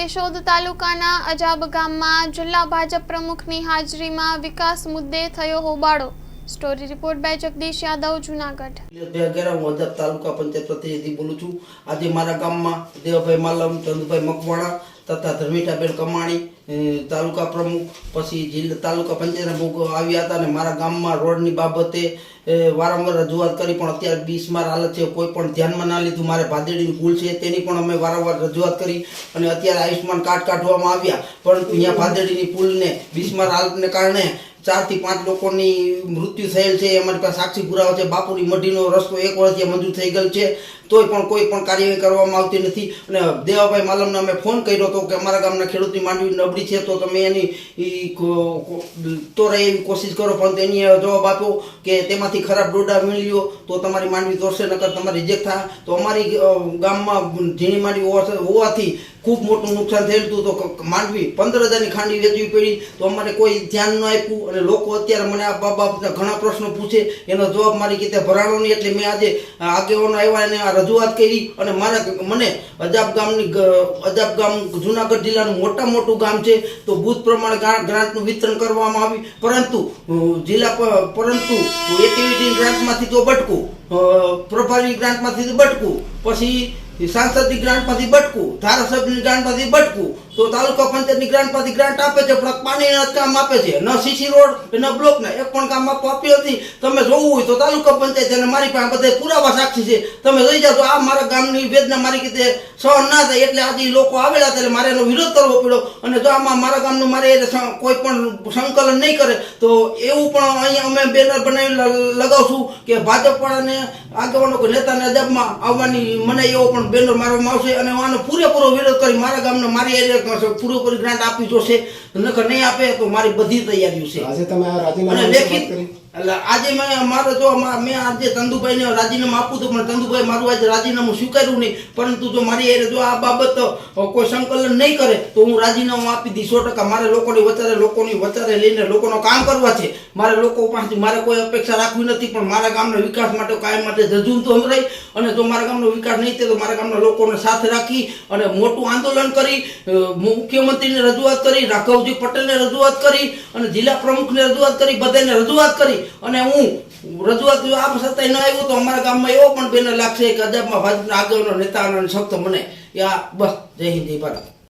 કેશોદ તાલુકાના અજાબ ગામમાં જિલ્લા ભાજપ પ્રમુખની હાજરીમાં વિકાસ મુદ્દે થયો હોબાળો। Story report by Jagdish Yadav, Junagadh. હું અજાબ તાલુકા પંચાયત પ્રતિનિધિ બોલું છું। આજે મારા ગામમાં દેવભાઈ માલમ, ચંદુભાઈ મકવાણા તથા ધર્મિષ્ઠાબેન કમાણી તાલુકા પ્રમુખ પછી જિલ્લા તાલુકા પંચાયતના પ્રમુખ આવ્યા હતા અને મારા ગામમાં રોડની બાબતે વારંવાર રજૂઆત કરી, પણ અત્યારે બિસ્માર હાલત છે, કોઈ પણ ધ્યાનમાં ના લીધું। મારે ભાદેડીની પુલ છે તેની પણ અમે વારંવાર રજૂઆત કરી અને અત્યારે આયુષ્માન કાર્ડ કાઢવામાં આવ્યા, પરંતુ અહીંયા ભાદેડીની પુલને બિસ્માર હાલતને કારણે 4 થી 5 લોકોની મૃત્યુ થયેલ છે। અમારી પાસે સાક્ષી પુરાવા છે। બાપુરી મઢીનો રસ્તો 1 વર્ષથી મંજૂર થઈ ગયેલ છે, તોય પણ કોઈ પણ કાર્યવાહી કરવામાં આવતી નથી। અને દેવાભાઈ માલમને અમે ફોન કર્યો હતો કે અમારા ગામના ખેડૂતની માંડવી નબળી છે તો તમે એની તોરાય એવી કોશિશ કરો, પણ તેની જવાબ આપ્યો કે તેમાંથી ખરાબ ડોડા વીણી લ્યો તો તમારી માંડવી તોડશે, નકર તમારી રિજેક્ટ થાય। તો અમારી ગામમાં ઝીણી માંડવી હોવાથી ખૂબ મોટું નુકસાન થયેલું હતું, તો માંડવી 15,000ની ખાંડી વેચવી પડી, તો અમારે કોઈ ધ્યાન ન આપ્યું। અને લોકો અત્યારે મને આ બાબતના ઘણા પ્રશ્નો પૂછે, એનો જવાબ મારી રીતે ભરાણો નહીં, એટલે મેં આજે આગેવાનો આવ્યા અને આ રજૂઆત કરી। અને મને અજાબ ગામ જૂનાગઢ જિલ્લાનું મોટું ગામ છે, તો બુથ પ્રમાણે ગ્રાન્ટનું વિતરણ કરવામાં આવ્યું, પરંતુ એક્ટિવિટી ગ્રાન્ટમાંથી તો બટકું, પ્રભારી ગ્રાન્ટમાંથી તો બટકું, પછી સાંસદની ગ્રાન્ટમાંથી બટકું, ધારાસભ્યની ગ્રાન્ટમાંથી બટકું, તો તાલુકા પંચાયતની ગ્રાન્ટમાંથી ગ્રાન્ટ આપે છે, પણ પાણીના કામ આપે છે, ન સીસી રોડ ન બ્લોકના એક પણ કામ આપ્યું નથી। તમે જોવું હોય તો તાલુકા પંચાયત અને મારી પાસે બધા પુરાવા સાક્ષી છે, તમે જોઈ જાઓ તો આ મારા ગામની વેદના મારી રીતે સહન ના થાય, એટલે આજે લોકો આવેલા હતા, એટલે મારે એનો વિરોધ કરવો પડ્યો। અને જો આમાં મારા ગામનું મારે કોઈ પણ સંકલન નહીં કરે તો એવું પણ અહીંયા અમે બેનર બનાવી લગાવશું કે ભાજપવાળાને આગેવાનો કે નેતાને અજાબમાં આવવાની મને એવો પણ બેનર મારવામાં આવશે, અને આનો પૂરેપૂરો વિરોધ કરી મારા ગામને મારી એરિયા પૂરેપૂરી ગ્રાન્ટ આપવી જોશે, નકર નહીં આપે તો મારી બધી તૈયારીઓ છે। આજે તમે આ રાજીનામું લેખિત આજે મેં આજે ચંદુભાઈને રાજીનામું આપું તો પણ ચંદુભાઈ મારું આજે રાજીનામું સ્વીકાર્યું નહીં, પરંતુ જો મારી જો આ બાબત કોઈ સંકલન નહીં કરે તો હું રાજીનામું આપી દઈશ 100%। મારે લોકોની વચારે લઈને લોકોનો કામ કરવા છે, મારે લોકો પાસેથી મારે કોઈ અપેક્ષા રાખવી નથી, પણ મારા ગામના વિકાસ માટે કાયમ માટે જજુમ તો રહી। અને જો મારા ગામનો વિકાસ નહીં થાય તો મારા ગામના લોકોને સાથે રાખી અને મોટું આંદોલન કરી, મુખ્યમંત્રીને રજૂઆત કરી, રાઘવજી પટેલને રજૂઆત કરી અને જિલ્લા પ્રમુખને રજૂઆત કરી, બધાને રજૂઆત કરી, અને હું રજૂઆત આપ છતાંય ન આવ્યું તો અમારા ગામમાં એવો પણ બેનર લાગશે કે અજાબમાં ભાજપના આગેવાનો નેતા અને શક્ત મને બસ। જય હિન્દ, જય ભારત।